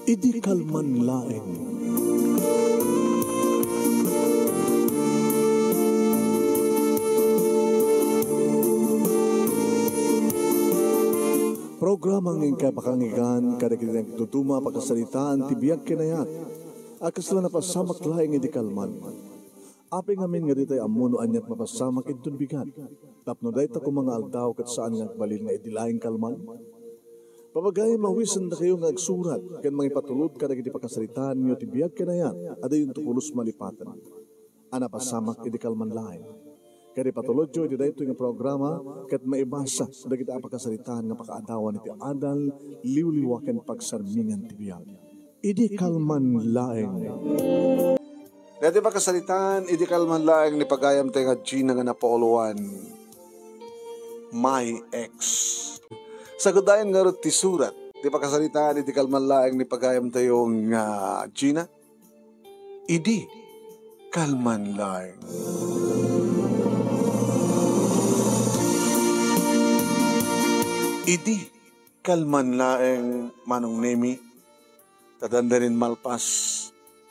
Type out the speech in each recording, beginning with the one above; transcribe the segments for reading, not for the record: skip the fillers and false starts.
Idi kalman laeng. Programa ng kapakangigan, kadakilang tutuma pagkasalitaan, tibiyag kinayat, akasla na pasamak laing idi kalman. Aping amin nga ditay amuno anyat mapasamak itun bigat. Tapno dahi ta mga aldaw kat saan nga balil nga idi laing kalman. Papagay mawisan na kayo nga agsurat, kan mga ipatulod kadagiti pagkasalitaan nyo tibiyag kinayat, ada yung tupulos malipatan. Ana pasamak idi kalman laing. Kaya patulod jo, iti ito yung programa, kat maibasa, dagiti apakasalitaan nga pakaadawan iti adal, liwliwaken pagsarmingan tibiyag. Idi kalman laeng. Dati pakasalitaan, idi kalman laeng ni pagayam tayo nga Gina nga napoluan, my ex. Sagudayan nga rin ti surat, di pakasalitaan, idi kalman laeng ni pagayam tayo nga Gina, idi kalman laeng. Idi kalman laeng manong nemi, tadanda rin malpas,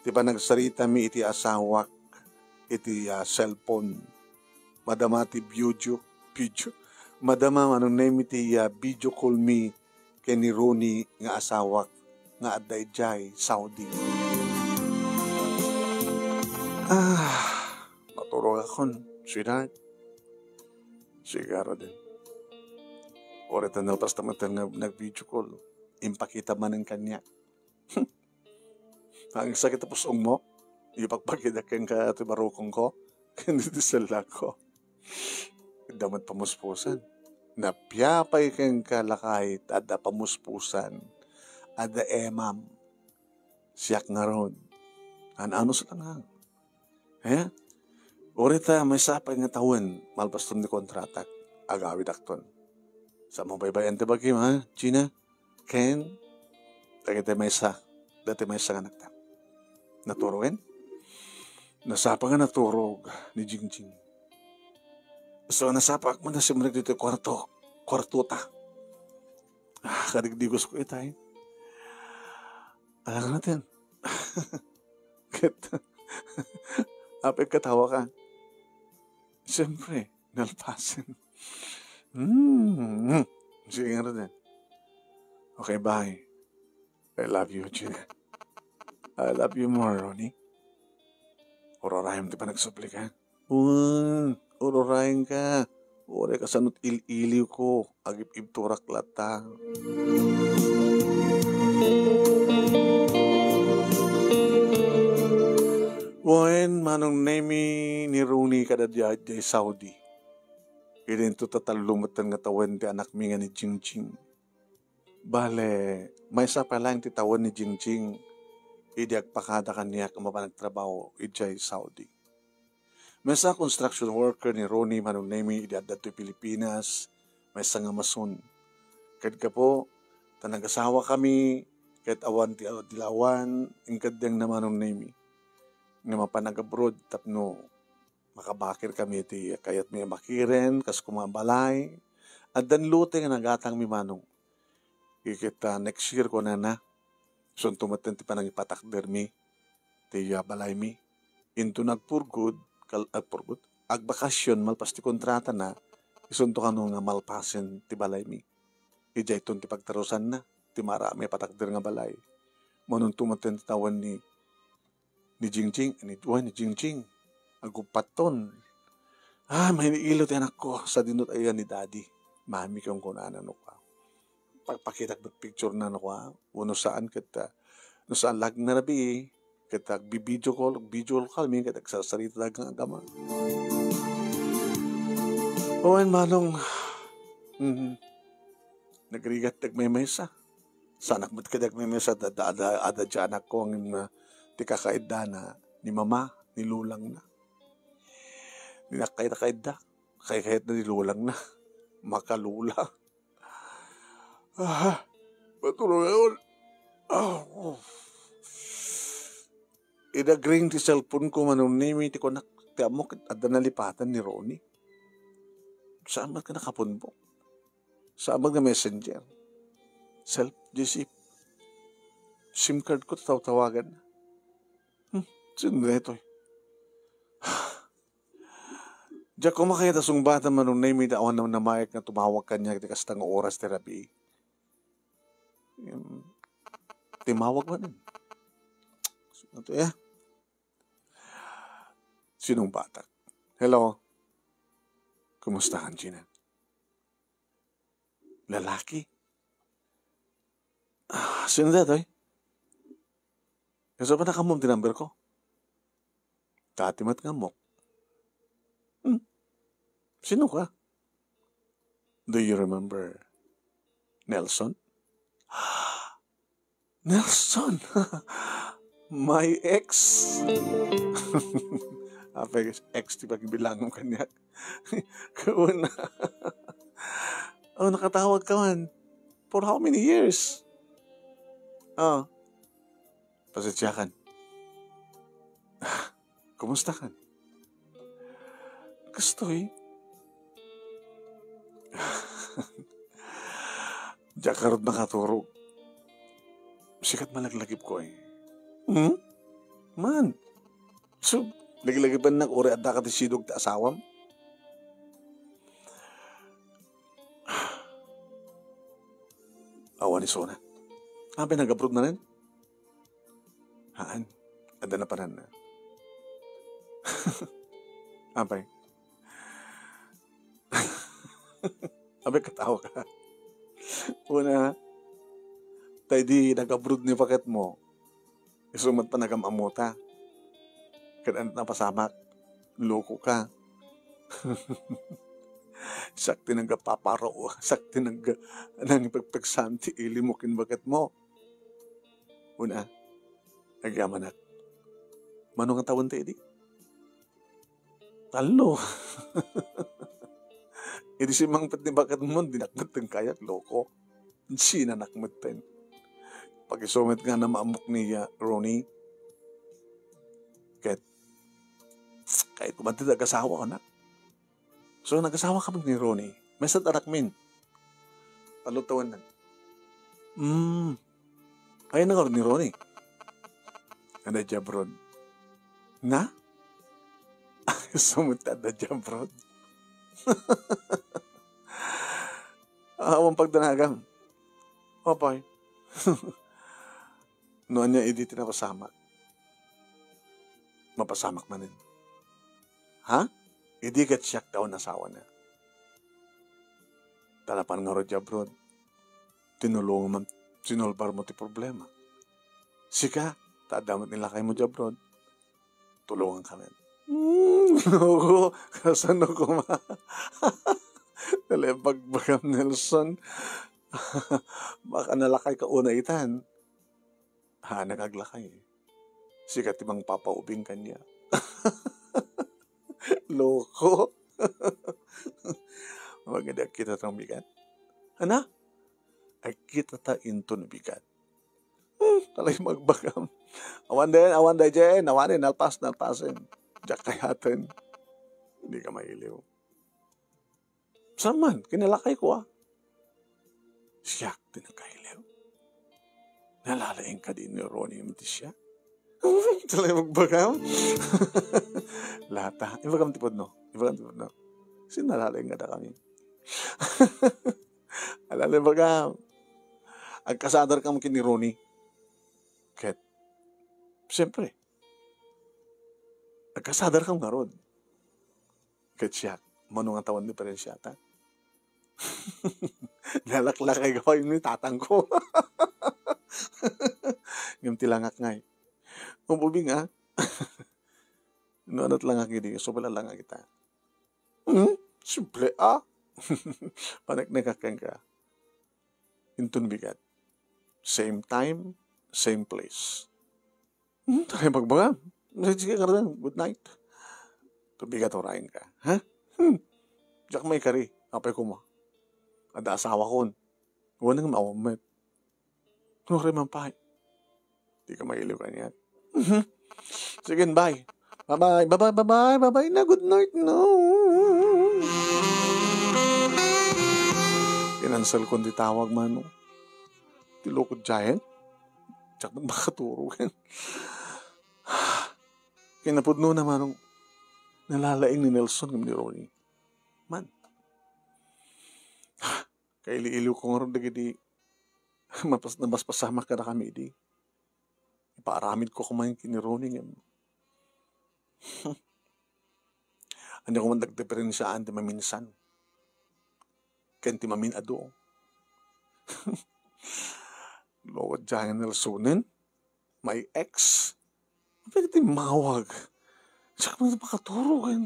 di ba nagsarita mi iti asawak, iti cellphone, madama ti video, madama manong nemi ti video call mi, kay ni Ronnie nga asawak, nga adayjay, Saudi. Naturog akon, sweetheart, sigaro din. Orita na pas tamatan nag-video call. Impakita man ang kanya. Ang sakit tapos mo, ipagpakita kang katibarukong ko, kanito sala ko. Damat pamuspusan. Napyapay kang kalakay, ada pamuspusan, ada emam. Siyak nga ron. Ano sa lang. Orita may sapay nga taon, malpaston ni kontratak, agawid akton. Sa mga baybayan ti bagim, ha? Gina? Ken? Dati may isa nga nagtam. Naturoin? Nasapa nga naturog ni Jingjing. So, nasapak mo na simulag dito kwartuta. Kadigdigos ko itay. Alam natin. Apit katawa ka. Siyempre, nalpasin. Sige nga rin. Okay, bye. I love you, Gina. I love you more, Ronnie. Urorayam di pa nagsupli ka? Urorayam ka. Ure ka sanot il-iliw ko. Agip-ib turak lata. Wen manong nemi ni Ronnie kada di Saudi. Irin to tatalumatan nga tawen ti anak mi nga ni Jingjing. Bale, may sa palang ti tawen ni Jingjing, idi agpakada kaniya kung mapanagtrabaho ijay Saudi. May sa construction worker ni Ronnie manong nemi idi adda to Pilipinas, may sa nga mason. Kahit ka po, tanag-asawa kami, kahit awan ti dilawan, ingkad diyang na manong nemi. Nga mapanag-abroad, tapno, makabakir kami iti kayat may makiren, kas kumabalay. At dan lute nga nagatang mi manong. Ikita next year ko na. So tumaten ti panang ipatakder mi. Ti balay mi. Into nagpurgod, agbakasyon, malpas ti kontrata na. Isunto ka nga malpasin ti balay mi. Ijay ton ti pagtarusan na. Ti marami patakder nga balay. Manong tumaten ti tawan ni Jingjing. Ni Jingjing. Agupaton. May niilot yan ako sa dinot ayan ni Daddy. Mami kong kunanan ko. Pagpakita ko picture na ako. Uno saan kita. No saan lag na nabi. Kita video call kami. Kita sasarita lag ng agama. Owen manong. Nagrigat nagmemesa. Sanak mo't ka nagmemesa. Ada dyan ako ang tikakaida na ni mama. Nilulang na. Ninakait na. Kahit na nilulang na. Makalula. Patulong yun. Idagring ti cellphone ko manunimi ti ko naktiamok at nalipatan ni Ronnie. Saan ba ka nakapunbok? Saan ba na messenger? Self-deceive. SIM card ko, tawagan. Sino na ito? Diyan ko makita sung bata man nung naimid awan na namayag na tumawag kanya kiti kastang oras terapi. Timawag man. Ito Sinong bata? Hello? Kumusta ka, Gina? Lalaki? Sino na ito? Kasi ba nakamom tinamber ko? Tatimat nga mo. Sino ka? Do you remember Nelson? Nelson! My ex! Apay, ex, di ba bilang mo kanya? Kauna. Nakatawag ka man. For how many years? Pasensyakan. Kumusta ka? Gusto Diyan karot nakaturog. Sikat malaglagip ko Man. So, lagi-lagipan na uri at nakatisidog ta asawam. Awan ni Sona. Nag-abroad na rin? Haan. Ada na panan na. Apay. Apay katawa ka. Una, tayo di nag-abroad ni paket mo. Isumat pa nagamamuta. Kadaan na pasamak. Loko ka. Sakti nang paparo. Sakti nang pagpagsanti. Ili mo kinbagat mo. Una, nagyamanak. Manong ang tawon tayo di? Talo. Hindi si mangpat ni bakat mo, dinakmat ng kayat, loko. Sina nakmat tayo. Pag-isumit nga na maamok ni Ronnie, kahit kumantid nag-asawa ko na. So, nag-asawa kami ni Ronnie. May sa tarakmin. Palutawan na. Ayun na nga ni Ronnie. Ano Jabrod? Na? Sumutad na Jabrod. Awang pagdanagang. Opay. Noon niya hindi tinapasama. Mapasamak manin. Ha? Hindi kat siyak daw nasawa na. Talapan nga rodya brod. Tinulungan man, sinulbar mo ti problema. Sika, tadamat nila kayo mo dya brod. Tulungan kami. Ako, kasan ako Nalipag-bagam Nelson. Baka nalakay ka una itan. Nagaglakay. Sikat ibang papaubing kanya. Loko. Maganda kita tang bigat. Ana? Ay kita ta into na bigat. Talay magbagam. Awan din, Jen. Awanin, nalpasin. Diyak kayatin. Hindi ka mailiw. Saman, kinalakay ko Siyak din ang kailiw. Nalalaing ka din ni Ronnie yung siya. Talay magbagam. Lata. Ibagam tipod no. Sinalalaing ka na kami. Alalay bagam. Agkasadar ka mo kini Ronnie. Ket, siyempre, agkasadar ka nga ron. Ket siya, manong ang tawan ni Parensyata. Nalaklakay ka yung tatang ko. Yung tilangak ngay. Umubing Noonot lang hindi. Subala lang kita. Simple Panak-nagakang ka. Intun bigat. Same time, same place. Tayo magbaga. Sige ka rin. Good night. Tubigat orain ka. Ha? Diyak may kari. Apay ko mo. Ada asawa ko. Huwag nang maawamit. Ano rin mampay. Di ka mailiw ka niyan. Sige, bye. Bye-bye na. Good night, no. Kinansal ko di tawag man. Tilokod giant. Tsak makaturo kan. Kinapudno naman nung nalalaing ni Nelson ng ni Ronnie. Man. Kaili-iliw ko nga rin di nabaspasama ka na kami di. Ipaaramid ko kumain kini Ronnie. Hindi ko man nagdiferensyaan di maminsan. Kaya mamin ado. Lord Jangan Nelsonin, my ex. Pwede di mawag. Saka mo na makaturo kan.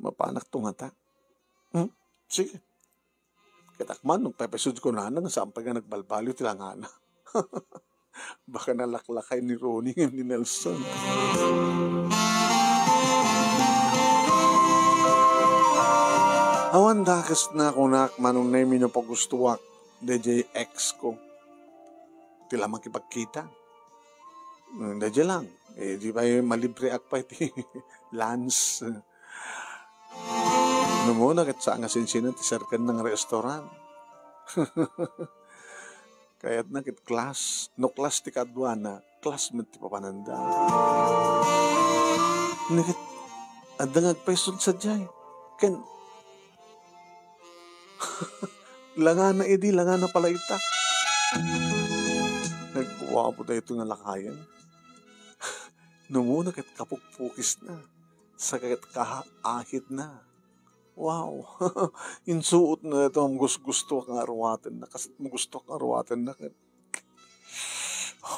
Mapanak tungata. Sige. Katakman, nung pepesod ko na sampay nga nagbalbalyo tilangana. Baka nalaklakay ni Ronnie ni Nelson. Awan dakas na kunak manong name nyo pagustuwak DJ ex ko. Tila makipagkita. DJ lang. Di ba malibre akpa iti lunch. Ano muna kat saan nga sinsinan tisarkan ng restaurant. Kaya't na kit class. No class ti kadwana. Classmate ti papananda. Nakit adang agpaisod sa jay. Ken langan na edi, langan na pala ita. Nagkuha po tayo ito nga lakayan. Numuna kat kapukpukis na. Sa kat kaahit na. Wow. Insuot na ito ang gusto kang arwatan na. Kasi gusto kang arwatan na.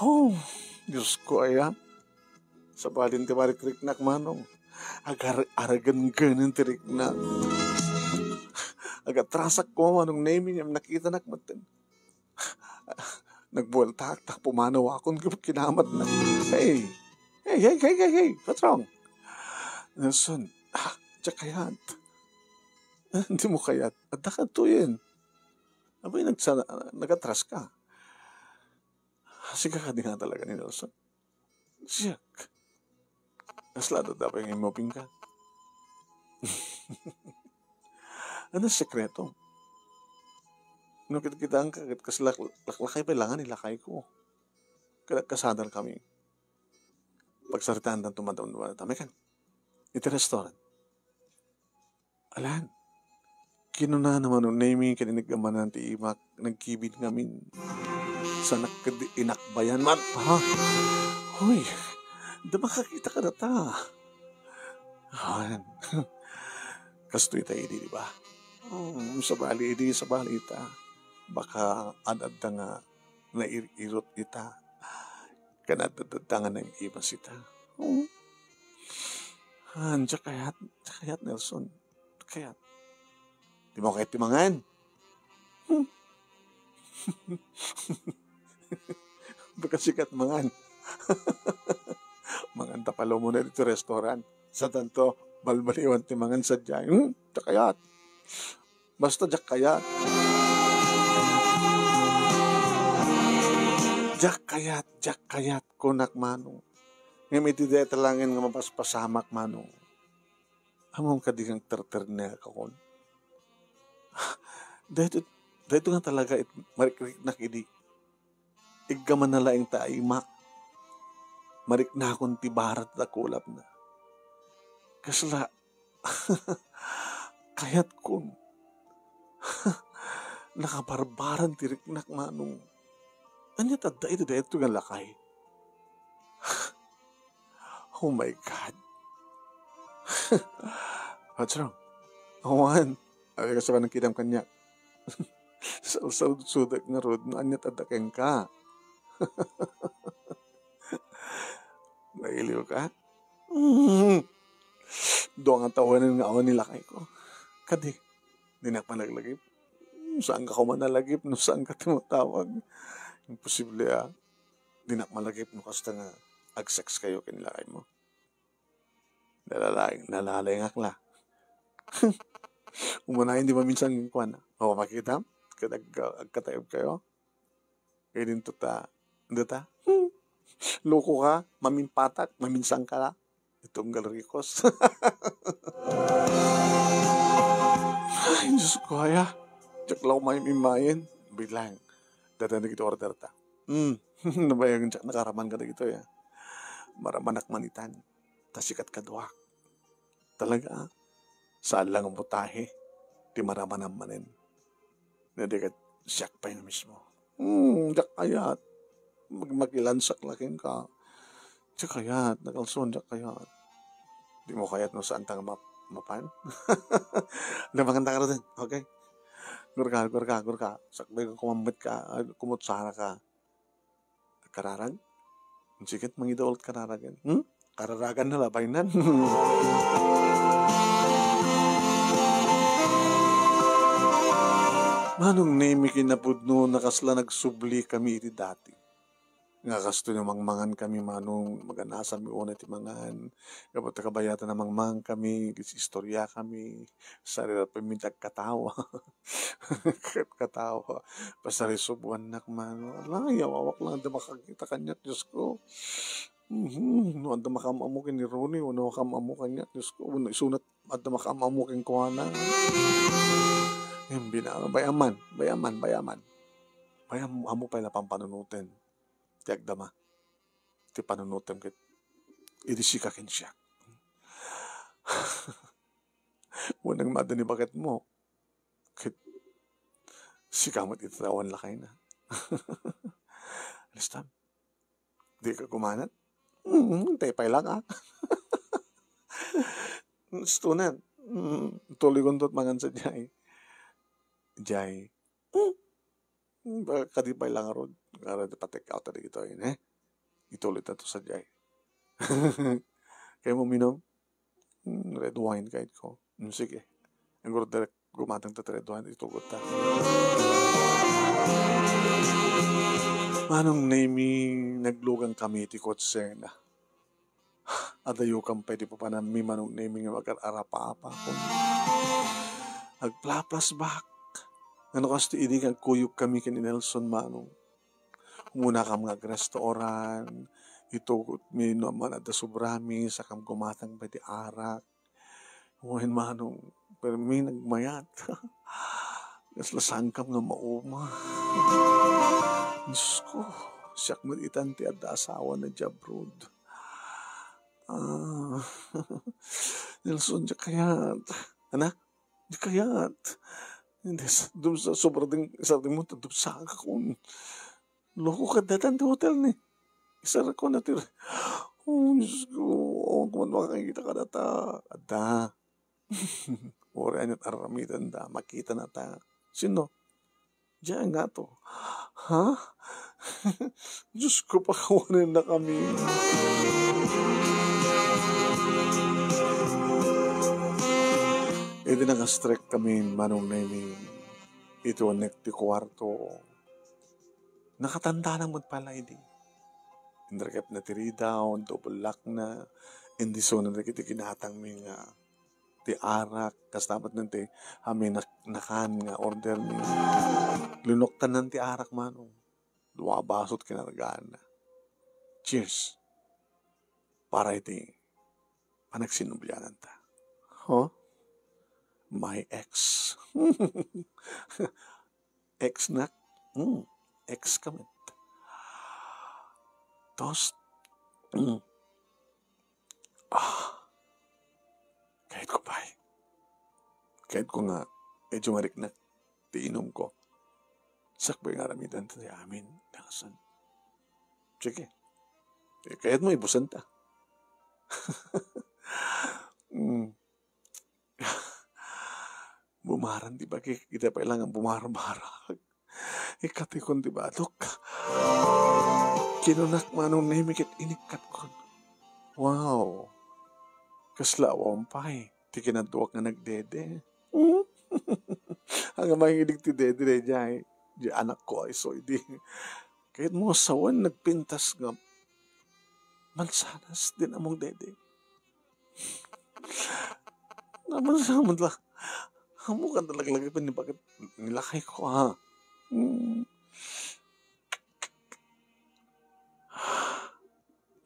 Oh, Diyos ko ayan. Sa balin ka balik riknak manong. Aragan ganin tiriknak. Agad trasak ko manong naming yung nakita nakmatan. Nagbueltak, pumanaw akong kinamat na. Hey, what's wrong? Nelson, tsak kayat. Hindi mo kayat. At nakato yun. Abay, nagatras ka. Siga ka din nga talaga ni Nelson. Siyak. Naslado dapat yung imoping ka. Ano sekreto? Nung kita ang kagat kasi laklakay pa ilangan nilakay ko. Kasadal kami. Pagsaritaan ng tumatawang na kan. Ito restaurant. Alan. Kinuna naman nung naming kaninagaman ng tiimak. Nagkibid ngamin. Sa inakbayan man. Ha? Hoy. Da makakita ka na ta. Ayan. Kastoy tayo di ba? Sa bali ita. Baka anad na nga nairot ita. Kanadadangan ng ibas ita. Kayat Nelson. Kayat. Di mo kahit timangan. Baka sikat mangan. Mangan tapalo mo na dito restaurant. Sa tanto, balbaliwan timangan sa dyan. Kayat. Basta jak kayat. Jak kayat kunak manong. Ngayon iti deta langin nga mapaspasamak manong. Among kadigang terter na kakon. Dahito nga talaga marikrik na kidi. Iggaman na laing taimak. Marik na akong tibarat na kulap na. Kasla, kayat kun. Nakabarbaran tiriknak manong. Anya tada ito nga lakay. Oh my God. What's wrong? Awan. Ay ka sa kanang kidam kanya. Sa sudak nga rod, anya tada keng ka. Nailiw ka? Doon ang tawanan nga awan nilakay ko. Kadi, di na panaglagip. Saan ka kumanalagip? No, saan ka tumatawag? Imposible di na malagip no kasta nga ag-sex kayo kinilakay mo. Nalalay nga kla. Umunahin di ba minsan yung kwan? O makita? Agkatayog kayo? Kaya din ta. Loko ka, maminpatak, maminsang ka na. Itong galarikos. Ay, Diyos ko, haya. Tsak lang may mimayin. Bilang. Datan na kita order ta. Nabayang tsak nakaraman ka na ito ya. Maramanak manitan. Tasikat ka duwak. Talaga. Saan lang ang putahe. Di maramanan manin. Nadikat siyak pa yun mismo. Jak kayat. Magmakilansak laking ka. Jak kayat. Nakalson jak kayat. Di mo kayat no saan tang mapan. Namaganda ka rin. Okay? Gurka. Sakbay ka kumambit ka. Kumutsara ka. Kararag? Sikit mangidolot kararagan. Kararagan na labay nan. Manong nemi kinapudno nakasla nagsubli kami iti dati. Nga kasto yung mangmangan kami manong maganasan mi una iti mangan. Kapag kabayatan na mangmangan kami, istorya kami, sarila pamintag katawa. Katawa. Pasari subuan nak mano. Ala, yawawak lang anda makakita kanya, Diyos ko. No, anda makamamukin ni Ronnie, no, makamamu kanya, Diyos ko. No, isunat, anda makamamukin ko na. Yung bayaman. Bayam, amo pa ila pampanunutin. Tiagdama. Ti panunutin kit. Idisikakin siya. Unang madani bakit mo. Kit. Sikamot itatawan lakay na. Alistam. Di ka kumanat? Tepay lang ah. Stunan. Tuloy kong tot mangan sa Jai. Jai. Kadipay lang arod. Karad patek out na dito yun eh. Ituloy na to sa Jai. Kaya mo minom? Red wine kahit ko. Sige. Ang guro direct gumatang ta red wine. Itugot ta. Manong nemi naglugang kami ti kotsena. Adayo kang pwede pa panami manong nemi nga mag-arapa-apa ko. Agplaplas back. Ano kasi ini kang kuyuk kami kini Nelson manong. Muna kam nga restaurant. Ito mi naman at sobrami sa kam gumatang pwede arak. Huwin manong. Pero mi nagmayat. Naslasang kam nga mauma. Diyos ko. Siyak mo itanti at asawa na Jabrod. Nelson, di kayat. Anak, di kayat. Hindi, sobrang mo, tadupsa ka kung loko ka datan di hotel ni. Isara ko na tira. Oh, Diyos ko. Oh, kung makakita ka na ta. Ada. Ora anyat aramitan da. Makita na ta. Sino? Diyan nga to. Ha? Diyos ko, pakawanin na kami. Ito nakastrek kami manong nemi. Ito nekti kwarto. Nakatanda naman pala hindi. Indrakap na tiri down, double lock na. Hindi so na nakiti kinatang mi nga. Ti arak, kastamat nanti. Amin nakan nga order mi. Lunoktan nanti arak manong. Dua basot kinargaan na. Cheers. Para iti panagsinubyanan ta. Huh? My ex. Ex na? Ex kamit. Toast. Kahit ko pa eh. Kahit ko nga, medyo marik na tiinom ko. Sakbay nga ramitan sa amin. Nakasan. Sige. Kahit mo ibusan ta. Bumaran, di ba? Kita pa ilangan bumarang-barang. Ikatikon, di ba? Look. Kinunak manong nemikit inikat ko. Wow. Kaslawang pa eh. Di kinaduwak nga nagdede. Ang mahilig ti dede na dyan. Di anak ko ay so hindi. Kahit mo sawan nagpintas nga. Mansanas din among dede. Naman lang. Amo ka talaga pa ni bakit nilakay ko ha.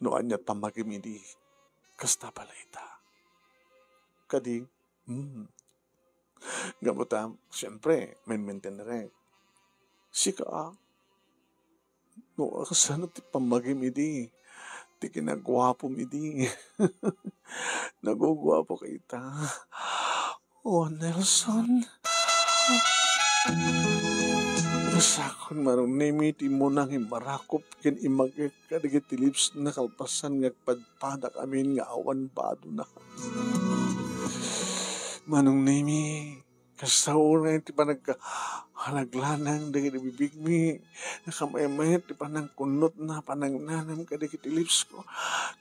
Noan niya pamagimidi. Kasta pala ita. Kadi, Gamutam, siyempre, maintain na rin. Sika, no, kasano ti pamagim idi. Ti kinagwapom idi. Nagugwapo kita. Oh, Nelson. Masakon marong nemiti mo nang imarakop ken imagek kadagiti lips na kalpasan ngagpadpada amin nga awan bado na. Manong nemi kasauna ti panagka halaglanang dagiti bibig mi nakamaymayat ti panang kunot na panangnanam kadagiti lips ko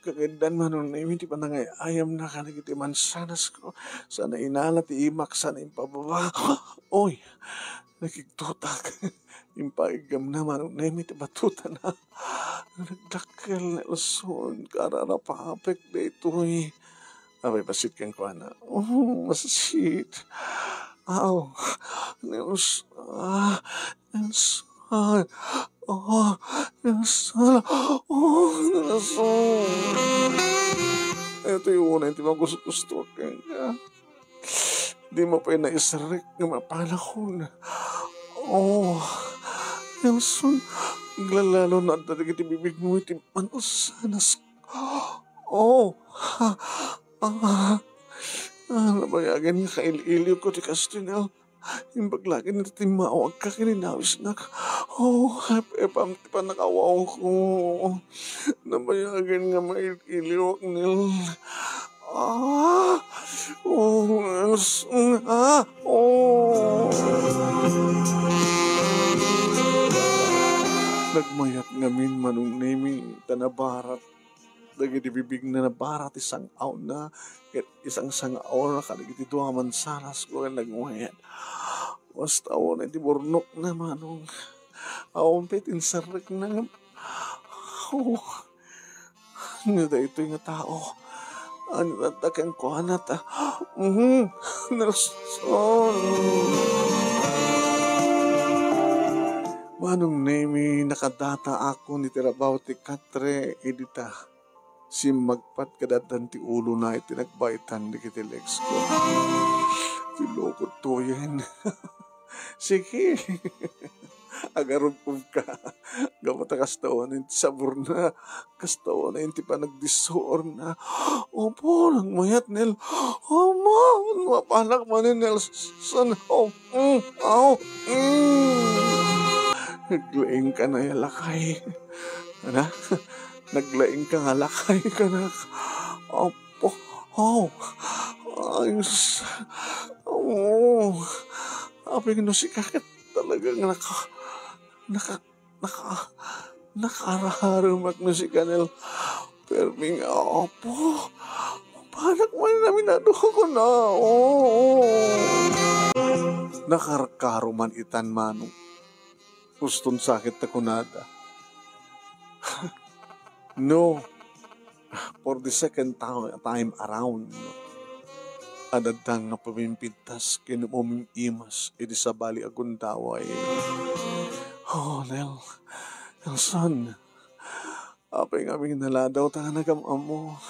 kagandan manong nemi ti panangay ayam na kadagiti mansanas ko sana inala ti imak sana impababa. Oy, nakiktutak. Impaigam na manong nemi ti batuta na. Nagdakkel na Nelson kararapapek da ito'y. Abay, basit kang kuha na. Oh, masasit. Aw, Nelson. Nelson. Oh, Nelson. Oh, Nelson. Ito yung una, hindi mo gusto ka. Di mo pa naisarik ng mapanahon. Oh, Nelson. Naglalalo na talaga iti bibig mo iti manusanas. Oh, nabayagan nga kail-iliw ko ti Castinel. Imbaglagi na ti maawag ka kininawis na. Oh, epam ti pa nakawaw ko. Nabayagan nga mail-iliw ak nil. Nagmayat ngamin manong nemi tanabarat. Dagiti bibig na nabarat isang aw na. Isang sangaw na kaligiti doa mansanas ko ang nagmayat. Basta aw na iti burnok na manong. Awang petin sarik na. Oh, ano da ito yung tao. Ano na takang kuhanat. Nelson. Manong nemi nakadata ako ni tirabaw ti katre edita. Si magpat kadatan ti ulo na iti nagbaitan di kiti legs ko. Tilokot to yan. Sige. Agarog ka. Gamata kastawan ti sabor na. Kastawan na ti panagdisor na. Opo, nagmayat nil. Oma, mapanak man ni Nelson. Naglaing ka na yalakay. Ano? Naglaing ka nga lakay ka na. Opo. Ayos. Aping no si kakit talagang nakaraharumak no si kanel. Pero nga, opo. Panak man namin ko na. Nakarkaruman itan manong. Gustong sakit na kunada. No, for the second time around, adadang nga pamimpintas kinumumim imas, edi sa bali agundaway. Oh, Nelson, apay nga aming naladaw ta nagamam mo.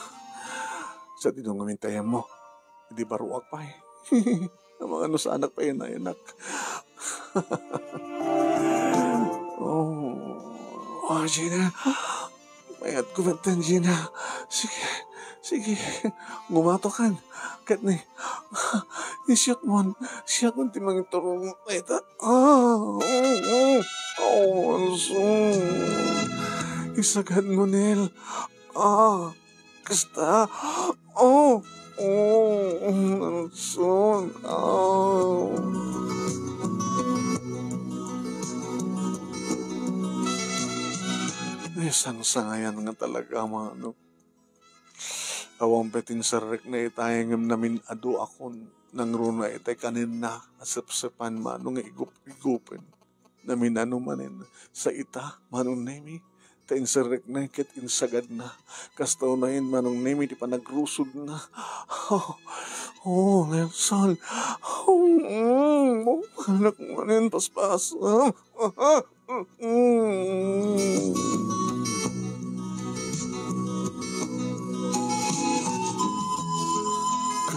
Sa tinong amintayan mo, edi baruak pa eh. Ang mga ano sa anak pa yun na anak. Oh, Gina. Mayat kumantan, Gina. Sige. Gumatokan. Kat ni. Isiyot mo. Siya kung timang turong. Ito. Isagad mo, Nel. Kasta. Nelson. Isang sangayan nga talaga mano. Awang petin sarek na itayang namin ado akon nang runa itay kanin na asapsapan mano nga igup-igupen. Namin ano manin sa ita manong nemi tayin sarek na ket insagad na. Kastaw na yun manong nemi di pa nagrusod na. Nelson. Anak manin paspas.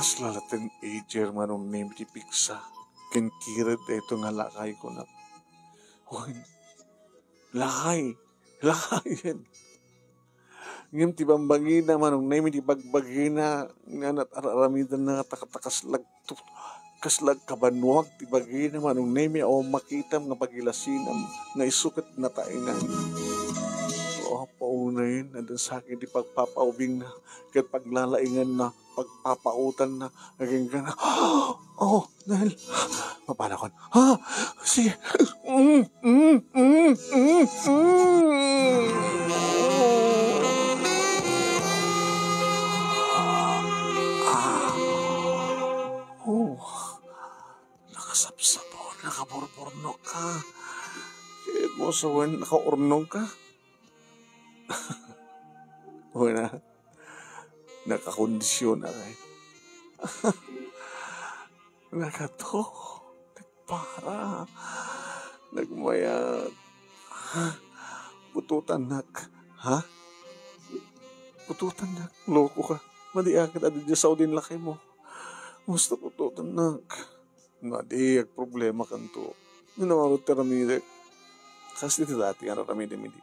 Kaslalatin ager manong name ti piksa. Kinkirid ito nga lakay ko na. Hoy, lakay. Lakay yan. Ngam ti bambagina manong name ti bagbagina nga nataramidan na takatakaslag kaslag kabanwag ti bagina manong name o makitam nga pagilasinam nga isukat na taingan. O paunayin na dun sa akin di pagpapaubing na kat paglalaingan na pagpapautan na naging gana. Oh, dahil mapanakon. Ha? Sige. Oh, nakasapsapon, nakaborborno ka. Kaya mo sawan, nakaurnong ka. O na, nakakondisyon na rin. Nakato, nagpara, nagmayat, pututan nak, ha? Pututan nak, loko ka. Madiakit adi dyan sa udin laki mo. Musta pututan nak. Nga problema kanto. Ninamarot ka ramide. Kasi dito dati, ano ramide-midi.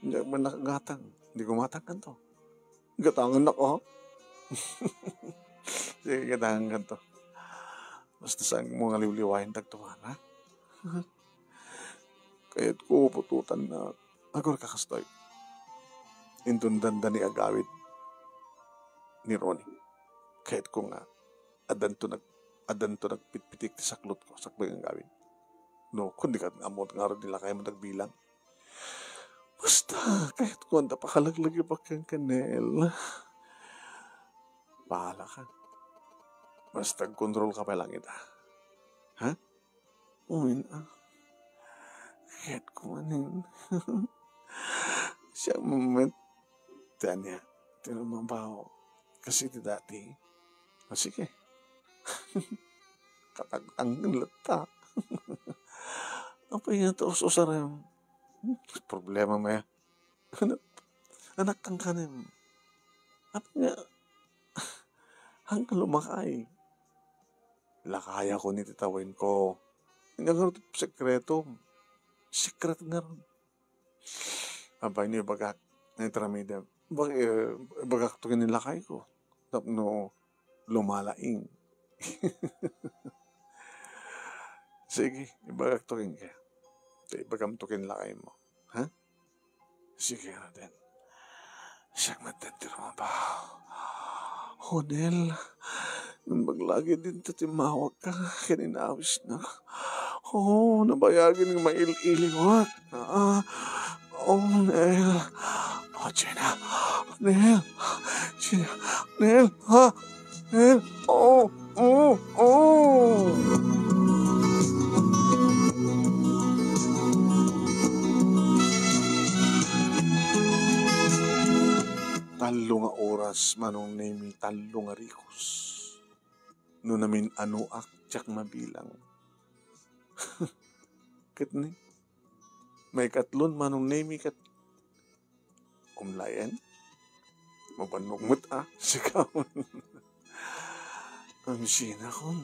Hindi man nakagatang. Hindi ko matang kanto. Gatangan ako, ha? Sige, gatangan kanto. Basta saan mo nga liwliwain tagtuman, ha? Kaya't ko pututan na ako kakastoy. Intundanda ni agawid ni Ronnie. Kaya't ko nga adan to nagpitpitik ti saklot ko sakbay ang agawid. No, kundi ka amot nga rin nila kaya matagbilang. Basta, kahit ko anda pakalaglag yung bakang kanel. Bahala ka. Basta kontrol ka pa lang ita. Ha? Uwin ah. Kahit ko manin. Siyang moment. Tanya, tinumabaw. Kasi di dati. O sige. Katagtang lata. Apa yung ito usaram? Problema maya. Anak kang kanim. Apa nga? Hanggang lumakay. Lakaya ko ni titawin ko. Hindi nga rin sekreto. Sekret nga rin. Abay niyo bagak. Naitramida. Bagak to kinilakay ko. Tapno lumalaing. Sige, ibagak to kin kaya. Ibagam to kinilakay mo. Ha? Sige natin. Siyang matentiro mo ba? Honel, yung maglagi din tatimawag ka, kaninawis na. Oo, nabayagin ng mail-iliwat. Nel. Oh, Jenna. Nel. Jenna. Nel, ha? Nel. Oh. Talo nga oras manong name talo nga rikos. No namin ano tsak mabilang. Kat ni. May katlon manong name kat umlayan. Mabanog mo't sigaw. Ang sina kon.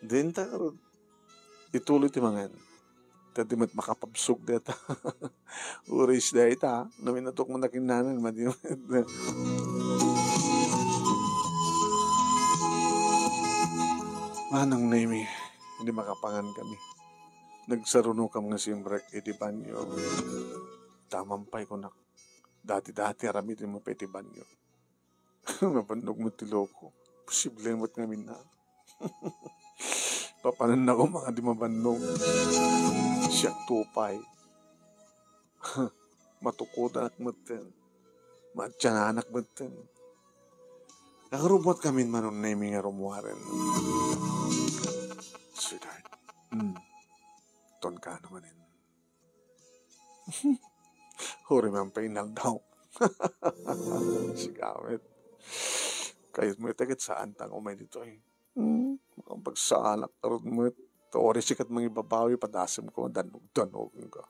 Din ta ituloy ti mangan. Tati mat makapabsog data. Uris da ita. Namin natok mo nakinanan. Manang name hindi makapangan kami. Nagsaruno kam nga simbrek iti banyo. Tamampay ko na. Dati-dati aramitin mo pa iti banyo. Mapandog mo ti loko. Posible mo't ngamin na. Papanan ako mga di mabanong. Siyang tupay. Matukodanak matin. Matsyananak matin. Nakarubot kami manon na yung nga rumuaren. Sweetheart. Ton ka naman yun. Huri man painal daw. Sigawit. Kahit mo itakit saan tang umay dito eh. Makapagsanak karot mo ori sikat mga ibabawi padasam ko danog ka.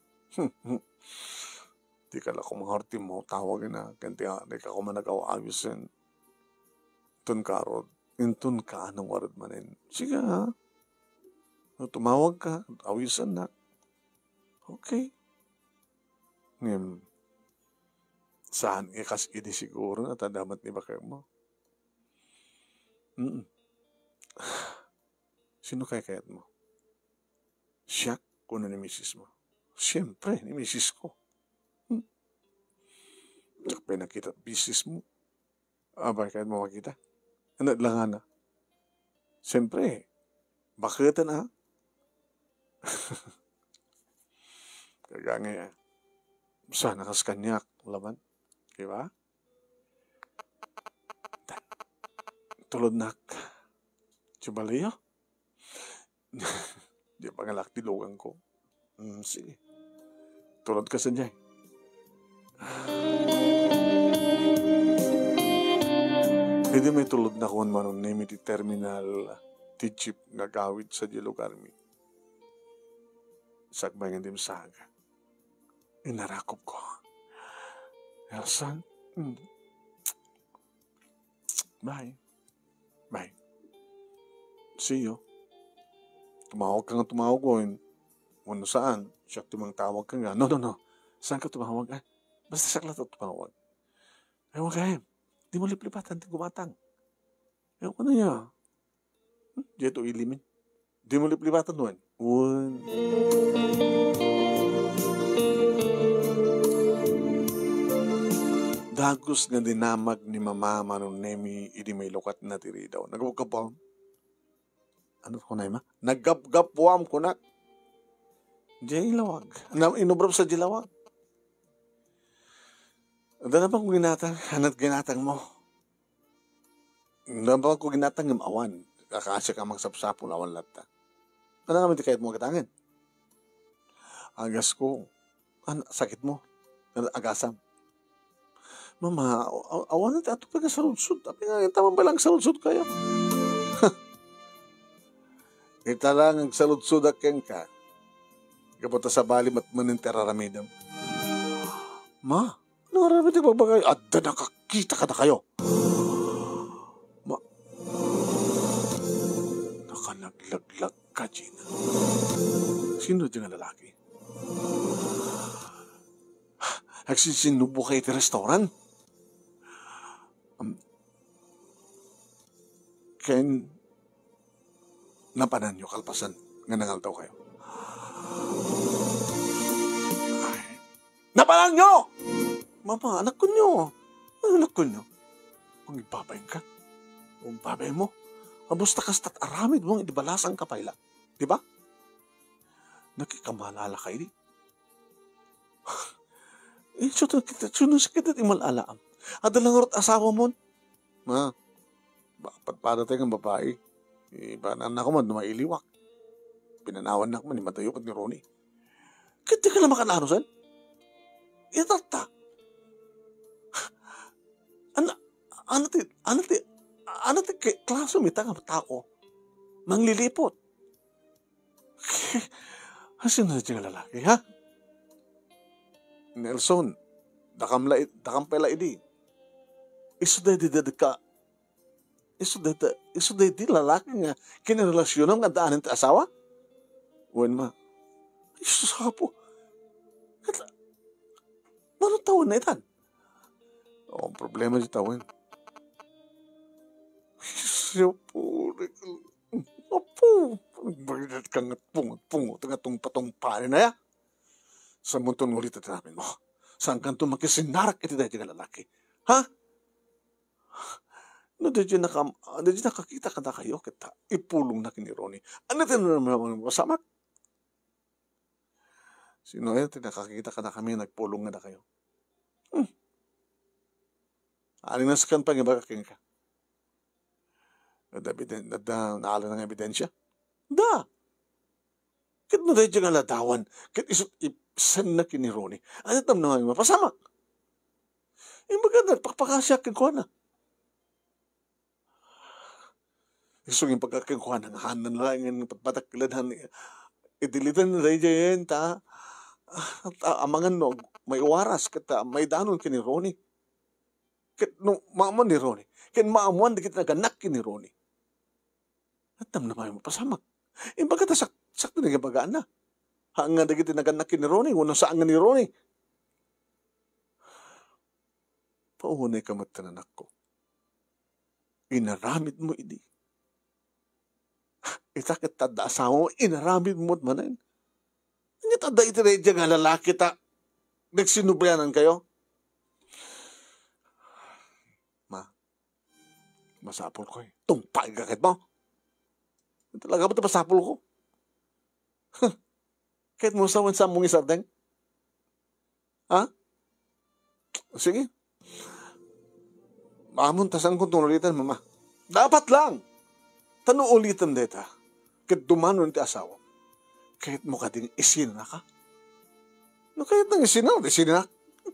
Di ka lang kung maharti mo tawag na kanti ka kung managaw ayusin. Ton karod. Intun ka anong warad manin. Sige ha. Tumawag ka. Awisan na. Okay. Ngem. Saan ikas ini siguro na tadamat ni bakay mo? Sino kaya mo? Siya kuno ni misis mo. Siyempre, ni misis ko. Tsaka pinakita bisis mo. Abay kahit mo makita. Ano lang na? Siyempre, bakit na? Kaya nga, sana kas kanyak laman. Diba? Tulod nak. Chubaliyo? Di ba nga laktilugan ko? Sige. Tulod ka sa niya. Hindi may tulod na kung manon name iti terminal ti jeep nga gawid sa di lugar mi. Sakbay nga dim saga. Inarakop ko. Elsan? Bye. Bye. See you. Tumawag ka nga tumawag ko. Ano saan? Siya tumang tawag ka nga. No. Saan ka tumawag? Basta sakla ito tumawag. Ewan ka di mo liplipatan, di gumatang. Ewan ko na niya. Di ito ilimin. Di mo liplipatan doon. Dagos nga dinamag ni mama manon nemi idi may lukat na tiri daw. Nagagapwam. Ano ko na ima? Nagagapwam ko na. Diyan ilawag. Inubrab sa dilawag. Dala ba ko ginatang? Hanat ginatang mo? Dala ba ko ginatang ng awan? Kakasya ka magsapsapon awan lata. Ano naman di kahit mo katangin? Agas ko. Sakit mo? Agasam. Mama, awan natin ato pa ka sa lutsud. Tapi nga, tamang ba lang sa lutsud kayo? Ita lang ang sa lutsud akeng ka. Kapunta sa bali matmanin teraramidam. Ma, nararamid ba ba kayo? Adda nakakita ka na kayo. Ma, nakalaglag ka, Gina. Sino dyan ang lalaki? Nagsisinubo kayo iti restaurant? Ken, napanan nyo kalpasan nga nangal daw kayo. Ay, napanan nyo! Mama, anak ko nyo. Anak ko nyo. Kung ibabay ka, kung babay mo, abusta kastat aramid mong idibalasan ka pala. Diba? Nakikamalala kayo di. Suno sa kita imalalaam. Adalang orot asawa mo. Ma, bapat para tayo ng babae. Iba na ako man, mailiwak. Pinanawan na ako man, ni Matayok at ni Ronnie. Kaya ka lang makanano san? Itata. Ano ti klaso mi nga tao? Manglilipot. Sino na diyang lalaki, ha? Nelson, dakam pala idi. Iso di lalaki nga kinarelasyonan nga daanan ti asawa? Uwan ma. Iso sa po. Manong taon na itan? O, ang problema di taon. Iso po. Apo. Bagdat ka nga pungot nga tong patungpanin na ya. Sa muntong ulit at namin mo. Saan ka ito makisinarak iti dahil ka lalaki? Ha? No, dahil nakakita ka na kayo, kita ipulong na kini Ronnie. Ano ito naman masamak? Sino yan? Nakakita ka na kami, nagpulong na kayo. Aling naskan pa nga ba kaking ka? Naalan ng ebidensya? Da! Kit mo dahil dyan nga ladawan. Kit isot ipsan na kini Ronnie. Ano tam na nga mapasamak? Yung maganda, pakpakasya ko na. Gusto yung pagkakikuha ng hanan lang, yung patpatakilan, idilitan na dahil dyan, amangan no, may waras, may danon kini Ronnie. Kit no, maamon ni Ronnie. Ken maamuan dikit naganak kini Ronnie. At tam na may mapasamak. Imbaga ta sakto na gabagaan na. Hanga dikit naganak kini Ronnie, unang saan nga ni Ronnie. Paunay ka matanan ako. Inaramid mo idi. Itakit tada asawa mo, inaramid mo at manan. Hindi tada itiredya nga lalaki ta. Nagsinubayanan kayo. Masapol ko eh. Tumpay ka kahit mo. Talaga ba ito masapol ko? Kahit mo sa mong isardeng? Ha? Sige. Maamon tasang kong tunulitan, mama. Dapat lang. Tanuulitan deta. Kahit dumanon ti asawa. Kahit mo ka din isina ka. No, kahit nang isina na.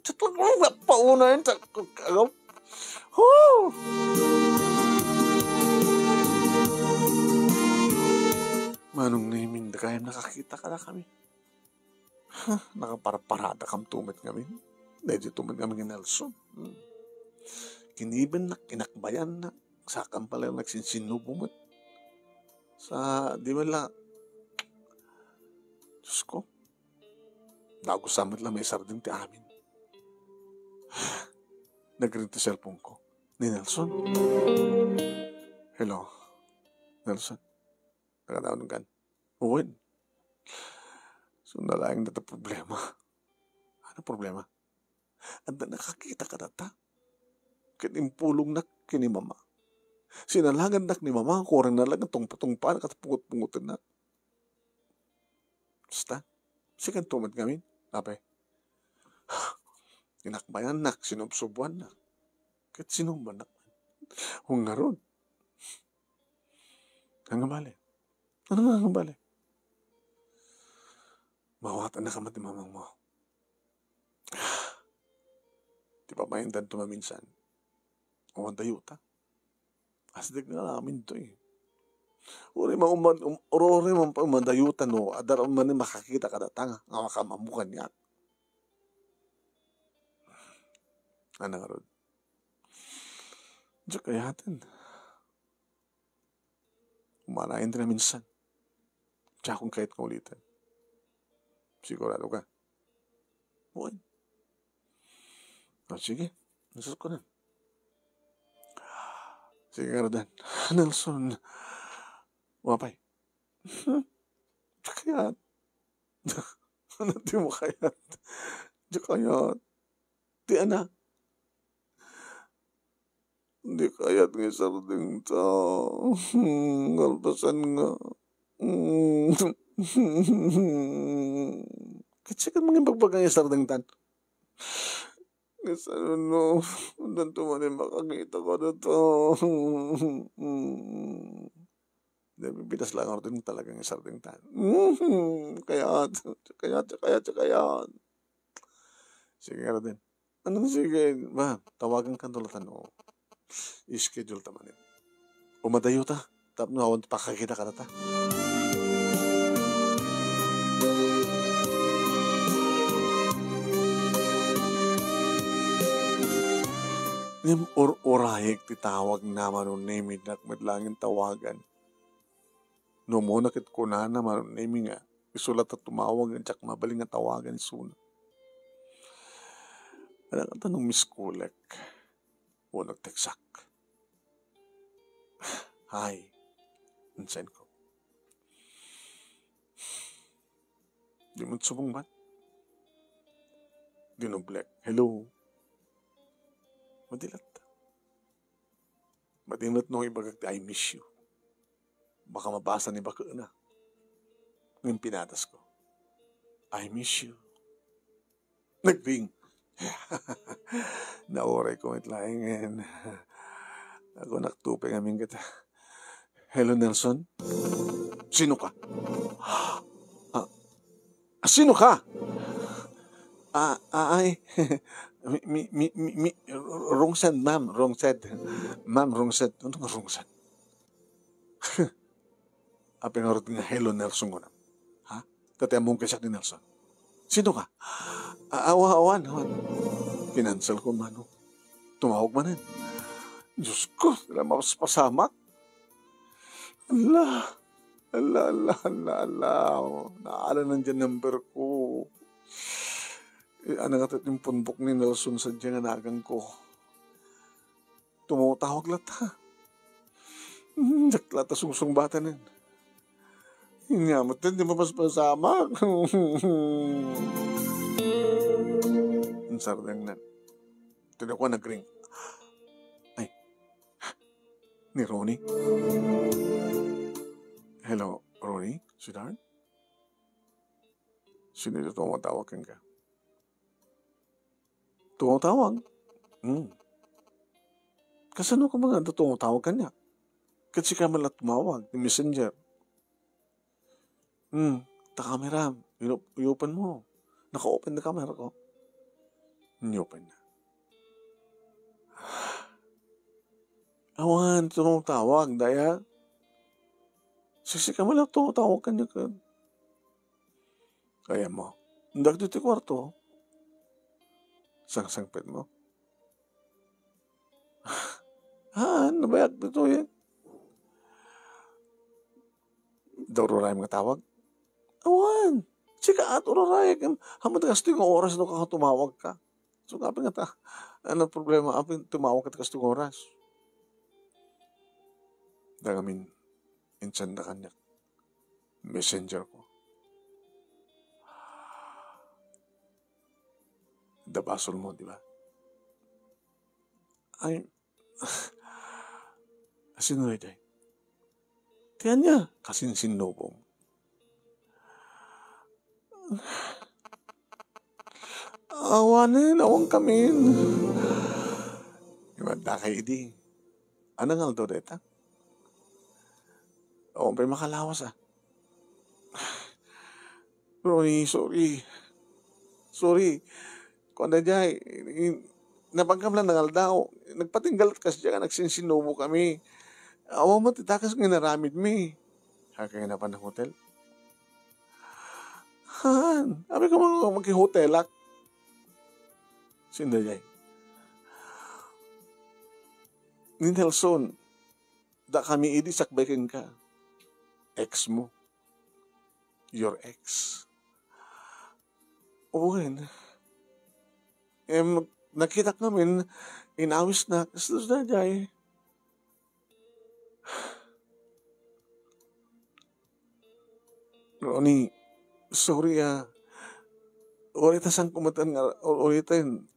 Tatlang pauna yun. Oh! Manong naming da kaya nakakita ka na kami. Nakaparparada kam tumat kami. Dahil tumat kami ni Nelson. Kiniban na, kinakbayan na. Sakang pala nagsinsinubumot. Sa, di ba la, Diyos ko, nagusamot lang may sarding ti amin. Nag-ring ti cellphone ko ni Nelson. Hello, Nelson. Nakatawag kan. Uwin. So, nalayang na ito problema. Ano problema? Anda nakakita ka na ta. Kinimpulong na kini mama. Sinalangan na ni mama. Kurang na lang itong patungpa. Nakatapungot-pungutin na. Basta. Sikan tumad kami. Ape. Inakbayan na. Sinubsubuan na. Kahit sinumban na. Hungaron. Ang bale. Ano nga ang bale? Mawatan na ka mati mamang mo. Di ba mahindan ito maminsan? Uwan dayuta. Asdig na namin ito eh. Uri man umandayutan no. Adar man makakita ka datang. Nga makamamukan niya. Ano nga ron? Diyo kayatin. Umanayin din na minsan. Diya kung kahit kaulitan. Sigurado ka? Buwan. Sige. Nasas ko na. Sige ka Rodan. Nelson. Wapay. Kayat. Ano di mo kayat? Di kayat. Di ana. Di kayat ng sarding tao. Galpasan nga. Kasi kan mga pagpagay sarding tan. Kasi ano, danto man yung makakita ko na to. Pipitas lang ako din talagang sarding tan. Kayat. Sige nga din. Anong sige? Ba, tawagan ka tulatan o. I-schedule tamanin. Umadayo ta. Tapos nawan pakakita ka na ta. Nim orayek titawag naman o namid na kumidlangin tawagan. No mo nakit ko na naman o namid nga. Isulat at tumawag at tsak mabaling nga tawagan suna. Ano ka tanong Miss Kulek? O nagteksak. Hi. Nansan ko. Di mo subong ba? Dinublek. Hello. Madilat. Madilat nung ibagag I miss you. Baka mabasa ni baka na. Ngayon pinatas ko. I miss you. Nagbing. Naoray ko itlaing. Ako naktupeng aming kita. Hello, Nelson? Sino ka? Sino ka? Wrong send, ma'am. Wrong send. Ma'am, wrong send. Ano nga wrong send? Apeng arot nga, hello, Nelson ko na. Ha? Tatayang mong kasak ni Nelson. Sino ka? Awan. Kinansel ko, mano. Tumawag manan. Diyos ko, sila pasamak. Ala, ala. Naala nandiyan number ko. Ano nga yung punbok ni Nelson sa dyan nga nagang ko. Tumutawag lata. Daklata sungsung bata nin. Inyamat din, di mapaspasamak. Ang sardang nan. Tinan ko nag-ring. Ay, ni Ronnie. Hello, Ronnie? Sweetheart? Sino ito tumatawag ka? Tumatawag? Kasano ko mga tumatawag ka niya? Kasi ka man tumawag, ni Messenger. Ta-camera, i-open mo. Naka-open na camera ko. Ni-open na. Awan, tumatawag, daya. Sisi ka man lang tumatawag ka niya ka. Kaya mo, dito kwarto. Sang-sangpet mo. Nabayag dito yan. Daururay mga tawag. Awan, sika at ururay. Hamad ka sting oras na tumawag ka. So kapag nga ano problema, apin tumawag ka sting oras. Dagamin, insan na kanya. Messenger ko. Dabasol mo, di ba? Ay, sino ito? Tiyan niya, kasing sinubong. Awanin, awang kamin. Imanda kay idi. Ano nga ito dito? Awang pa'y makalawas Ronnie, sorry. Kung na dyan, napagkam lang nangal daw. Nagpatinggalat kasi dyan, nagsinsinubo kami. Awa mo, titakas ng naramid mi. Kaya na pa ng hotel? Sabi ko mag-hotelak. Sino dyan? Ni Nelson, da kami idi sakbakin ka. Ex mo. Your ex. Uwin. Nakita namin, inawis na, kasi na dyan. Ronnie, sorry Ulitas ang kumatan nga, ulitin.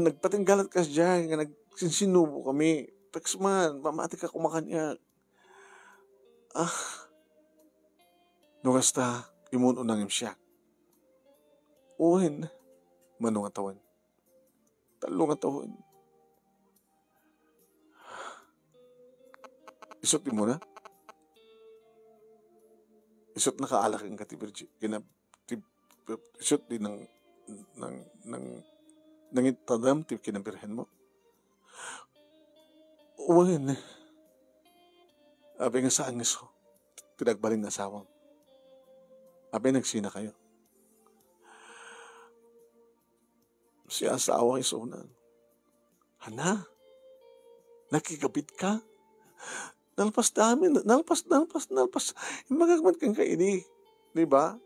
Nagpatinggalat ka dyan, nagsinsinubo kami. Pexman, mamati ka kumakanya. Nungasta, imuno nang siya. Uwin. Manong atawan. Talong atawan. Isot mo na? Isot na kaalaking ka, Virgie. Isot din ng itadam, kinabirhen mo. Uwin. Abi nga sa angis ko. Pinagbaling na asawang. Abi nagsina kayo. Si asawa ay sunan. Hana, nakikabit ka? Nalpas namin, nalpas. Magagamat kang kaini. Diba?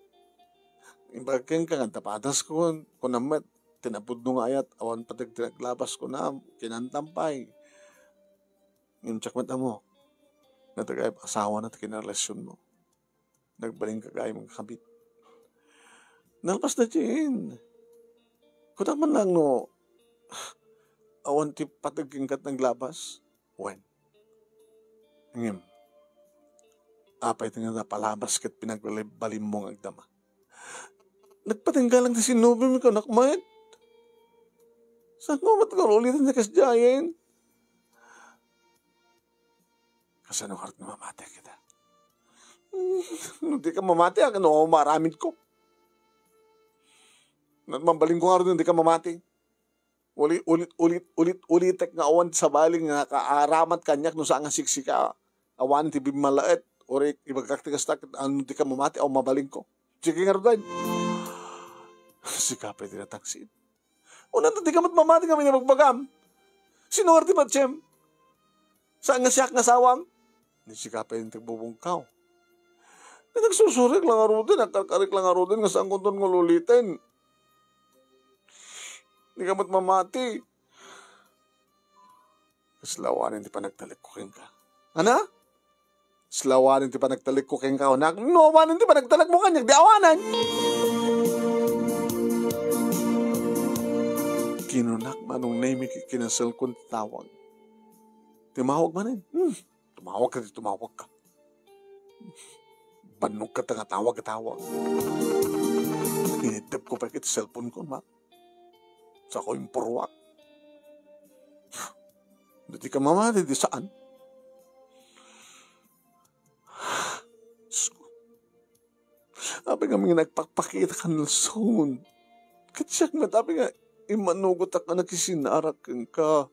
Ibagkin ka nga, tapatas ko, kung naman, tinapod nung ayat, awan patag tinaglabas ko na, kinantampay. Yung tsakmat mo, natagay asawa na kinarelasyon mo. Nagbaling kagay mong kabit. Nalpas na dyan. Kung naman lang awan ti patagingkat ng labas, when? Ngim, apay tingnan na palabas kat pinagbalim mong agdama. Nagpatingga lang na sinubi mo ka, nakmayat. Saan mo matagalulitan na kasjayin? Kasano karat na mamati kita? Hindi ka mamati, ano maramid ko? Mambaling ko nga rin, hindi ka mamati. Ulitek nga awan sa baling nga kaaramat kanyak no saan nga siksika. Awan ti bimalaet. Ori ibagkaktikas takit, ano di ka mamati o mabaling ko. Sige nga rin. Si kapay tinatangsin. Una di ka mamati kami na magbagam. Sinuwerte pa, Chem. Saan nga siya nga nisikapin yung tagbubungkaw. Na nagsusurik lang arudin, nagkarkarik lang arudin, nga saan ko doon ngululitin. Hindi ka mo't mamati. Slawanin ti pa nagtalikkukin ka. Ana? Slawanin ti pa nagtalikkukin ka. Nuwanin ti pa nagtalag mo kanyag, di awanan. Kinunak manong name kinasal kong tawag. Tumawag manin. Tumawag ka. Banog ka tawag. Initip ko pa kit cellphone ko, ma. Sa ko yung purwak. Dati ka mamali, di saan? Sabi nga mga nagpakpakita ka nalson. Katsyak nga, sabi nga, imanugot ako nakisinarak ka.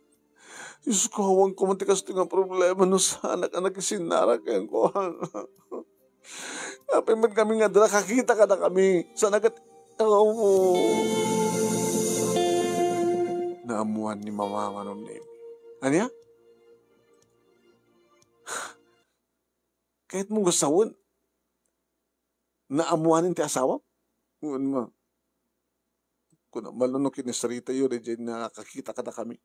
Diyos ko, hawang ko matikas ito nga problema no sana ka nakisinarak ko. Sabi man kami nga, kakita ka na kami. Sana ka, naamuhan ni Mama Manong Nemi. Ano? Kahit mong gusawin, naamuhanin ti asawa? Kung ma, kung malunok kinisarita yun, dyan nakakita ka na kami.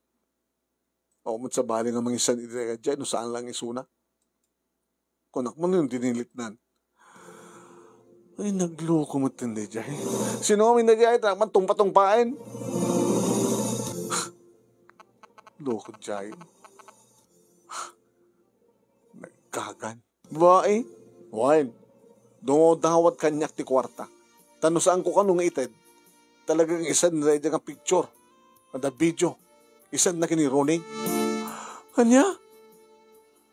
O mo sa bali nga mga isan idega dyan, no saan lang isuna. Kung mo yung dinilit nan. Ay, nagloko mo tindi dyan. Sino kami na dyan? Man tungpa-tungpain. Loko dyan. Nagkagan. Bae? Wine. Dumodawat kanyak ti kwarta. Tano saan ko kanong ited. Talagang isan na dyan ang picture. Kada video. Isan na kini Ronnie. Kanya?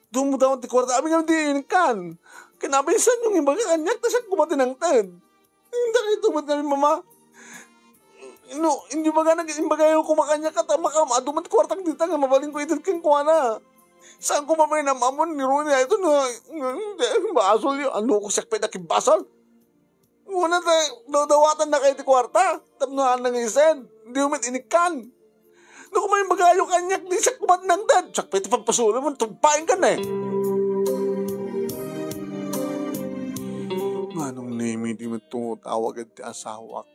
Dumodawat ti kwarta. Abi nga diin kan. Kinabisan yung iba kanyak. Tasag kumatin ang ted. Hindi kayo tumat kami, mama. No, hindi ba yung kumakanya ka tama adumat kwartang dita nga mabaling ko itin kang kuwana. Saan ko mamay na mamon ni Rune ito no, basol yun. Ano ko sakpay na kibasol? Una tayo, dawatan na kayo ti kwarta. Tapnohan ng isen. Hindi umit inikan. No, kung may magayo kanyak, di sakbat ng dad. Sakpay ti pagpasulo mo, tumpain ka na eh. Manong name, di mo tumutawag at ti asawak.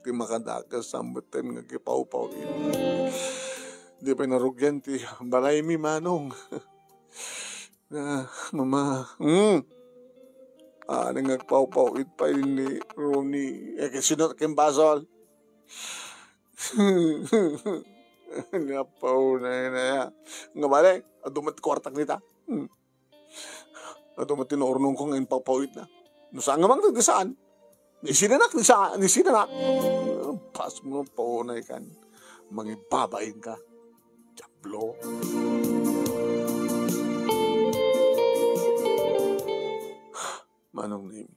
Di makadagas sambutan nga kipaw-pawin. Di pa narugyan ti balay mi manong. Na, mama, nagpaw-pawin pa yun ni Ronnie. Kasinot kayong basol. Napaw na yun na yan. Nga balik, adumat kwartak nita. Adumat tinornong ko ngayon pawpawin na. No saan nga mang nagdasaan? Nisinanak. Pas mo paunay kan. Mangibabain ka. Diablo. Manong name.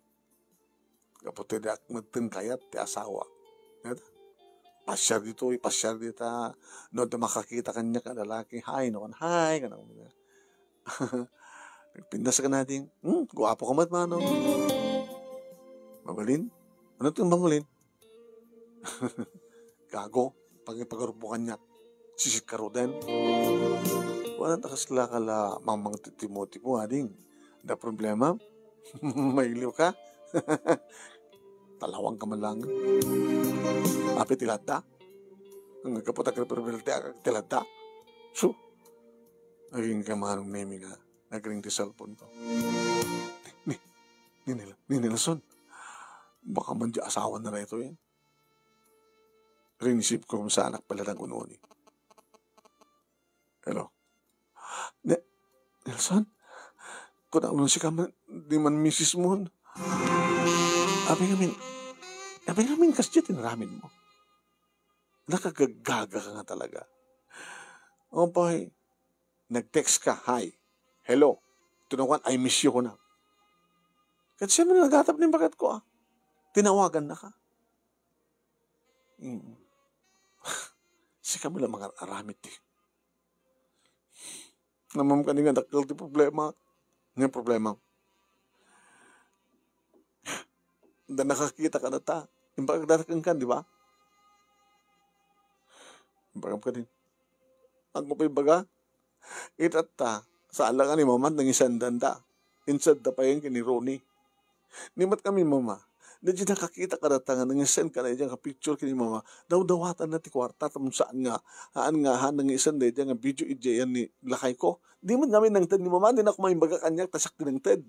Kaputi di akmatin kayat ti asawa. Pasyar dito, ipasyar dito. No, makakita kanya ka lalaki. Hi, no kan. Hi, ka na. Nagpindas ka natin. Guwapo ka mat, manong. Mabalin? Ano itong mabalin? Gago. Pag-ipagarumpukan niya. Sisikaro din. Wala takasla ka la mamang Timothy mo, ading. Da problema? Mailiw ka? Talawang ka man lang. Api tilata? Ang nagkaputak na perbelte ang tilata? So, naging kamarong name nga. Nagring di cellphone ko. Ninilason. Baka man di asawa na na ito yan. Rinisip ko kung sa anak pala ng ununi. Hello? Nelson? Kung naulun si ka man, di man misis mo. Abi ngamin kasi tinaramin mo. Nakagagaga ka nga talaga. O boy, nag-text ka, hi, hello, tunawan, I miss you ko na. Kasi siya man nagatap ng bagat ko Tinawagan na ka. Sika mo lang mga aramit Namam ka nga dakil di problema. Nga problema. Dan nakakita ka na ta. Imbagag darakan ka, di ba? Imbagag ka din. Ang kupay baga, itata, sa ala ka ni mama, nang isandanda. Insad na pa yun kini Ronnie. Nimat kami mama, na di nakakita ka datangan, nang isend ka na dyan, ka-picture kini mama, daw-dawatan na ti kwarta, tamang saan nga, haan nga, haan nang isend na dyan, nga video ije yan ni lakay ko. Di man namin nang ted ni mama, di na kumain baga kanyak, tasak din ng ted.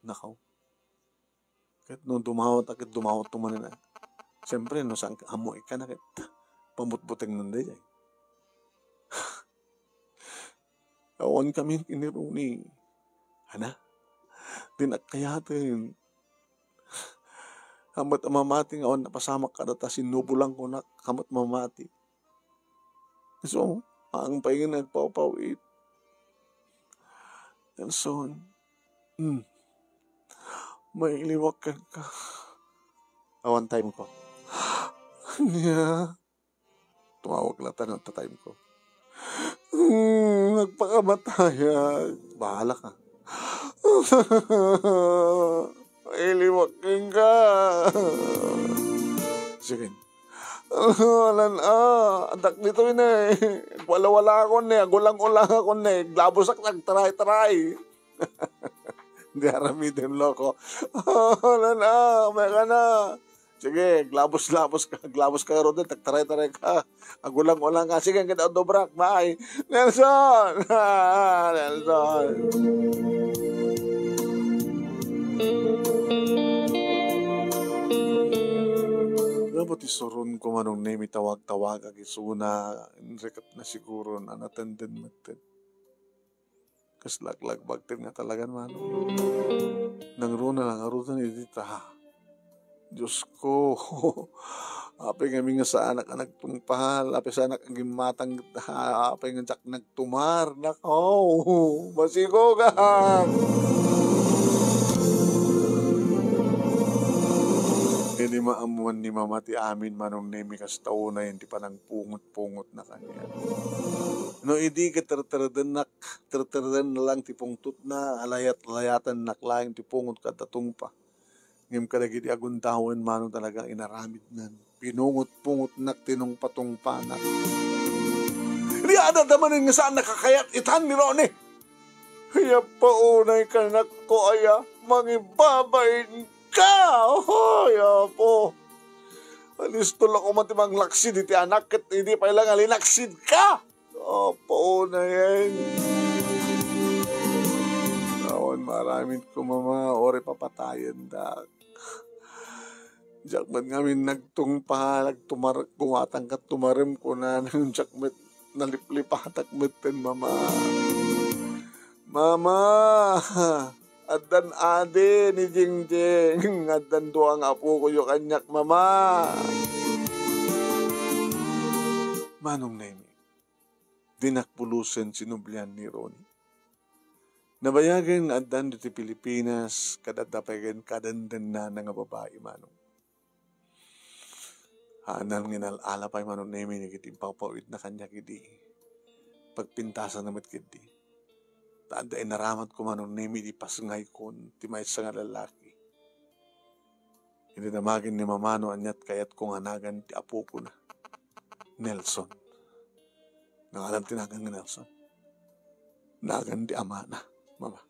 Nakaw. Kahit no dumawat, akit dumawat tumanin na. Siyempre, no, saan ka, amoy ka na, kahit pamutbuteng nanday dyan. Awan kami kini Ronnie. Hana, dinakayatin. Hamat mamati nga awan napasamak ka data sinubulang ko na hamat mamati. So, ang paingin nagpapawit. And so, may iliwakan ka. Awan time ko. Yeah. Tumawag lang tanong ta time ko. Nagpakamataya. Bahala ka. Iliwakin ka. Sige. Alan adak nito yun eh. Wala-wala ako na eh. Agulang-ulang ako na eh. Glabosak nagtaray-taray. Hindi harami din loko. Alan may ka na. Sige, glabos ka ron din, tagtaray-taray ka. Agulang-ulang ka. Sige, kita dobrak, bye. Nelson! Nelson! Dapat isurun ko manong name tawag-tawag ag isuna. Rekat na siguro na natenden matin. Kas lag-lag bagtin nga talagan manong. Nang runa lang, arutan edita ha. Diyos ko, apay kami nga sa anak ang nagtungpahal, apay sa anak ang gimatang, apay nga jak nagtumar, nakaw, masigo ka. Hindi maamuan ni mama ti amin manong nemi kas tao na hindi pa nang pungot-pungot na kanya. No, hindi ka terterden na lang ti pungtut na, alayat-layatan naklaing ti pungot ka tatungpa. Ngim kadagi di aguntawan manong talagang inaramid nan. Pinungot-pungot nak tinong patong panak. Di ada damanin nga saan nakakayat itan ni Ronnie. Kaya paunay ka nak ko aya, mangibabain ka. Oh, ya po. Alis tulak ko matimang laksid iti anak kat hindi pa ilang alinaksid ka. Oh, paunay yan. Awan maraming ko mama, ore papatayan dak. Diyak man ngamin nagtungpa, nagtumatang ka tumarim ko na nang diyak met naliplipatak meten mama. Mama, adan ade ni Jingjing, adan doang apo ko yung kanyak mama. Manong nemi, dinakpulusen sinublian ni Ronnie. Nabayagan adan dito Pilipinas, kadadapagan kadandan na nga babae manong. Haanan nginal-ala pa yung manong nemi ni kiti papawid na kanya kiti. Pagpintasan naman kiti. Taanda ay naramat ko manong nemi di pasngay kon, ti may sa nga lalaki. Hindi namagin ni mamano anyat kayat kong hanagan ti apo ko na. Nelson. Nangalan tinagang ni Nelson. Nagan ti ama na, mama.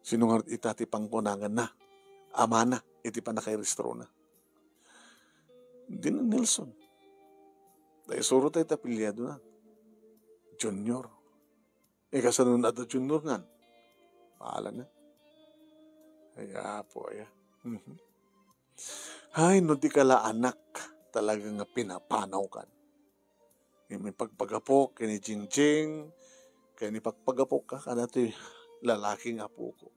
Sinungarit itati pangpunangan na. Ama na, iti pa nakairestro na. Hindi na Nelson. Dahil suro tayo tapilyado na. Junior. Kasanun na junior nga. Paala na. Ay, po, ay. Ay, no di kala anak talagang pinapanaw kan. May pagpagapok, kini Jingjing, kini pagpagapok ka, kana ito lalaking apo ko.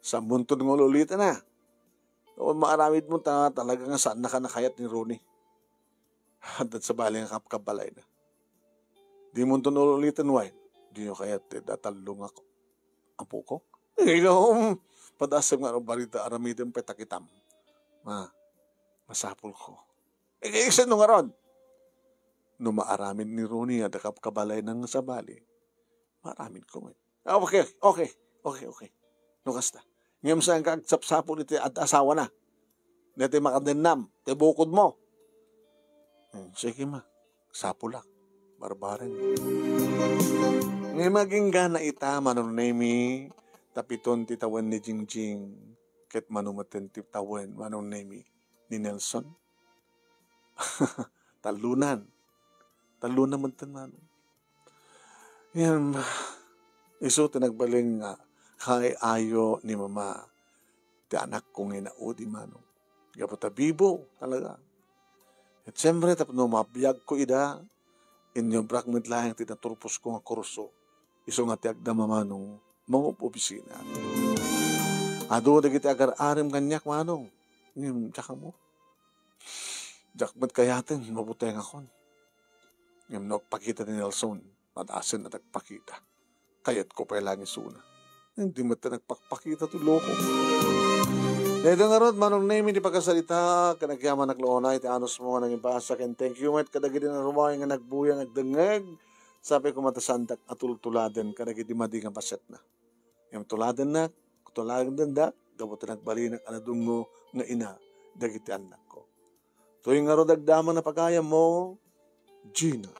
Sa muntod ng ululita na. O maaramid mo talaga nga saan nakanakayat ni Ronnie. Hadat sa baling kapkabalay na. Di mo ito nulitan wine. Di nyo kayat datalong ako. Apo ko? Ikaw, padasam nga barita aramidin petakitam. Masapul ko. Isa nung aron. No maaramid ni Ronnie at kapkabalay ng sa bali. Maaramid ko man. Okay. No kasta. Ngayon saan ka agsapsapon iti at asawa na. Dito makadinam. Te bukod mo. Sige ma. Sapulak. barbaren. Ngay maging gana ita manon nemi tapiton titawan ni Jingjing ket manumaten titawan manon nemi ni Nelson. Talunan man man. Yan, iso tinagbaling nga kay ayo ni mama ti anak kong inaudi manong. Gapota bibo talaga. At siyempre tapos no mabiyag ko ida inyo brakmed lang ti naturpos ko nga kurso. Iso nga ti agda mamanong mga opisina. Ado dagiti agar-arim kanyak manong. Ngayon, tsaka mo. Jakmat kayatin, mabuteng akon. Ngayon, nagpakita ni Nelson. Matasin na nagpakita. Kayat ko pa lang isuna. Hindi mo nagpakita to loko. Ito nga ron, manong name, hindi pagkasalita, kanagyaman nagloonay, ti anos mo nga nang ibasa, and thank you, mat, kadagiti na rumay nga nagbuya, nagdangag, sabi ko matasandak, atultuladen, kadagiti madi nga paset na. Yung tuladen na, gabot na nagbalinak, anadungo nga ina, dagiti anak ko. Tuwing nga ro dagdaman na pagkaya mo, Gina.